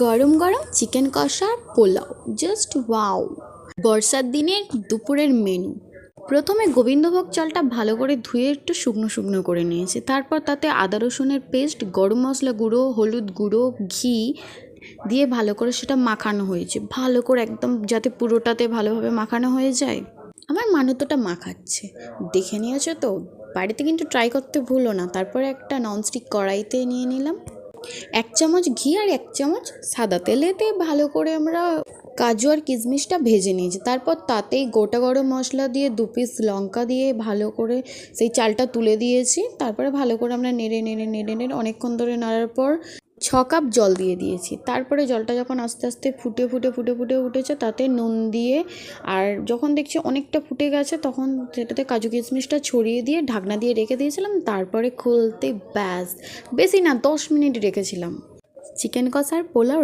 গরম গরম চিকেন কষা আর পোলাও, জাস্ট ওয়াও। বর্ষার দিনের দুপুরের মেনু। প্রথমে গোবিন্দভোগ চালটা ভালো করে ধুয়ে একটু শুকনো শুকনো করে নিয়েছি, তারপর তাতে আদা রসুনের পেস্ট, গরম মশলা গুঁড়ো, হলুদ গুঁড়ো, ঘি দিয়ে ভালো করে সেটা মাখানো হয়েছে, ভালো করে একদম যাতে পুরোটাতে ভালোভাবে মাখানো হয়ে যায়। আমার মানুতোটা মাখাচ্ছে, দেখে নিয়েছো তো? বাড়িতে কিন্তু ট্রাই করতে ভুলো না। তারপরে একটা ননস্টিক কড়াইতে নিয়ে নিলাম 1 চামচ ঘি আর 1 চামচ সাদা তেলেতে ভালো করে আমরা কাজু আর কিশমিশটা ভেজে নিয়েছি। তারপর তাতেই গোটা গরম মশলা দিয়ে 2 পিস লঙ্কা দিয়ে ভালো করে সেই চালটা তুলে দিয়েছি। তারপরে ভালো করে আমরা নেড়ে নেড়ে নেড়ে নেড়ে অনেকক্ষণ ধরে নাড়ার পর 6 কাপ জল দিয়ে দিয়েছি। তারপরে জলটা যখন আস্তে আস্তে ফুটে ফুটে ফুটে ফুটে উঠেছে, তাতে নুন দিয়ে আর যখন দেখছি অনেকটা ফুটে গেছে, তখন সেটাতে কাজু কিশমিশটা ছড়িয়ে দিয়ে ঢাকনা দিয়ে রেখে দিয়েছিলাম। তারপরে খুলতে ব্যাস, বেশি না 10 মিনিট রেখেছিলাম। চিকেন কষার পোলাও